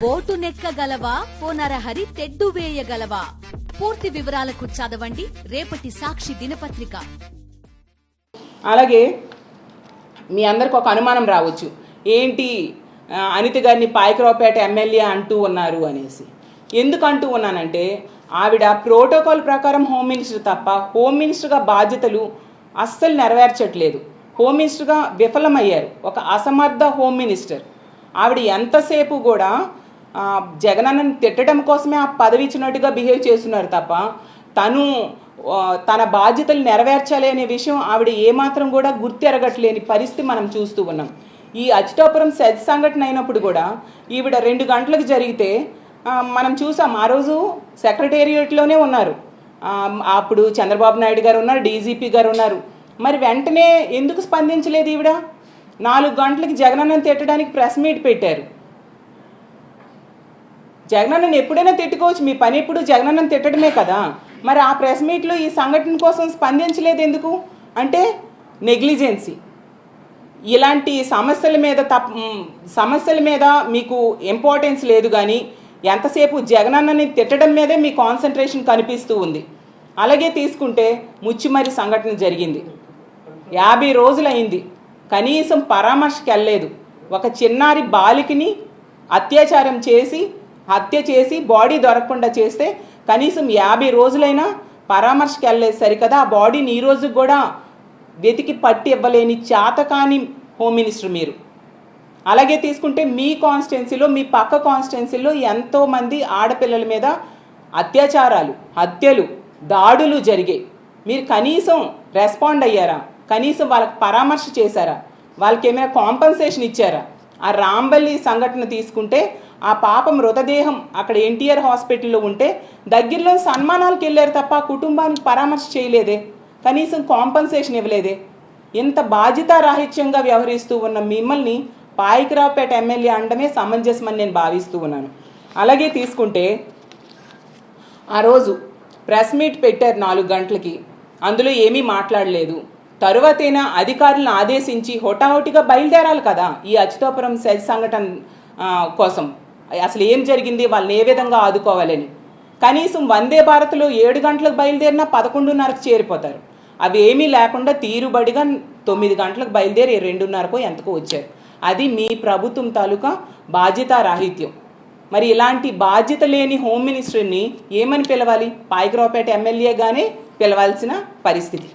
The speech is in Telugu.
ఓటు నెక్కగలవా పోనరహరి తెడ్డు వేయగలవా? పూర్తి వివరాలకు చదవండి రేపటి సాక్షి దినపత్రిక. అలాగే మీ అందరికి ఒక అనుమానం రావచ్చు, ఏంటి అనిత గారిని పాయకరావుపేట ఎమ్మెల్యే అంటూ ఉన్నారు అనేసి. ఎందుకు అంటూ ఉన్నానంటే, ఆవిడ ప్రోటోకాల్ ప్రకారం హోమ్ మినిస్టర్ తప్ప హోమ్ మినిస్టర్గా బాధ్యతలు అస్సలు నెరవేర్చట్లేదు. హోమ్ మినిస్టర్గా విఫలమయ్యారు, ఒక అసమర్థ హోమ్ మినిస్టర్. ఆవిడ ఎంతసేపు కూడా జగనన్నను తిట్టడం కోసమే ఆ పదవి ఇచ్చినట్టుగా బిహేవ్ చేస్తున్నారు తప్ప తన బాధ్యతలు నెరవేర్చాలి అనే విషయం ఆవిడ ఏమాత్రం కూడా గుర్తెరగట్లేని పరిస్థితి మనం చూస్తూ ఉన్నాం. ఈ అచ్యుతాపురం సెజ్ సంఘటన అయినప్పుడు కూడా ఈవిడ 2 గంటలకు జరిగితే మనం చూసాం. ఆ రోజు సెక్రటేరియట్లోనే ఉన్నారు. అప్పుడు చంద్రబాబు నాయుడు గారు ఉన్నారు, డీజీపీ గారు ఉన్నారు. మరి వెంటనే ఎందుకు స్పందించలేదు ఈవిడ? 4 గంటలకి జగనన్నను తిట్టడానికి ప్రెస్ మీట్ పెట్టారు. జగనన్నను ఎప్పుడైనా తిట్టుకోవచ్చు, మీ పని ఎప్పుడు జగనన్నను తిట్టడమే కదా. మరి ఆ ప్రెస్ మీట్లో ఈ సంఘటన కోసం స్పందించలేదు ఎందుకు అంటే నెగ్లిజెన్సీ. ఇలాంటి సమస్యల మీద మీకు ఇంపార్టెన్స్ లేదు, కానీ ఎంతసేపు జగనన్నని తిట్టడం మీదే మీ కాన్సన్ట్రేషన్ కనిపిస్తూ ఉంది. అలాగే తీసుకుంటే ముచ్చిమరి సంఘటన జరిగింది, 50 రోజులు అయింది, కనీసం పరామర్శకి వెళ్ళలేదు. ఒక చిన్నారి బాలికని హత్య చేసి బాడీ దొరకకుండా చేస్తే కనీసం 50 రోజులైనా పరామర్శకి వెళ్ళలేదు సరికదా. ఆ బాడీని ఈ రోజు కూడా వెతికి పట్టి ఇవ్వలేని చేతకాని హోమ్ మినిస్టర్ మీరు. అలాగే తీసుకుంటే మీ కాన్స్టిట్యున్సీలో, మీ పక్క కాన్స్టిట్యున్సీలో ఎంతోమంది ఆడపిల్లల మీద అత్యాచారాలు, హత్యలు, దాడులు జరిగాయి. మీరు కనీసం రెస్పాండ్ అయ్యారా? కనీసం వాళ్ళకి పరామర్శ చేశారా? వాళ్ళకి ఏమైనా కాంపన్సేషన్ ఇచ్చారా? ఆ రాంబల్లి సంఘటన తీసుకుంటే ఆ పాప మృతదేహం అక్కడ ఎన్టీఆర్ హాస్పిటల్లో ఉంటే దగ్గరలో సన్మానాలకు వెళ్ళారు తప్ప కుటుంబానికి పరామర్శ చేయలేదే, కనీసం కాంపన్సేషన్ ఇవ్వలేదే. ఇంత బాధ్యతారాహిత్యంగా వ్యవహరిస్తూ ఉన్న మిమ్మల్ని పాయకరావుపేట ఎమ్మెల్యే అనడమే సమంజసమని నేను భావిస్తూ ఉన్నాను. అలాగే తీసుకుంటే ఆ రోజు ప్రెస్ మీట్ పెట్టారు 4 గంటలకి, అందులో ఏమీ మాట్లాడలేదు. తరువాతైనా అధికారులను ఆదేశించి హొటాహొటిగా బయలుదేరాలి కదా ఈ అచ్యుతాపురం సెజ్ సంఘటన కోసం. అసలు ఏం జరిగింది, వాళ్ళని ఏ విధంగా ఆదుకోవాలని. కనీసం వందే భారత్లో 7 గంటలకు బయలుదేరినా 11:30కు చేరిపోతారు. అవి ఏమీ లేకుండా తీరుబడిగా 9 గంటలకు బయలుదేరి 2:30కో ఎంతకో వచ్చారు. అది మీ ప్రభుత్వం తాలూకా బాధ్యతారాహిత్యం. మరి ఇలాంటి బాధ్యత లేని హోమ్ మినిస్టర్ని ఏమని పిలవాలి? పాయకరావుపేట ఎమ్మెల్యేగానే పిలవాల్సిన పరిస్థితి.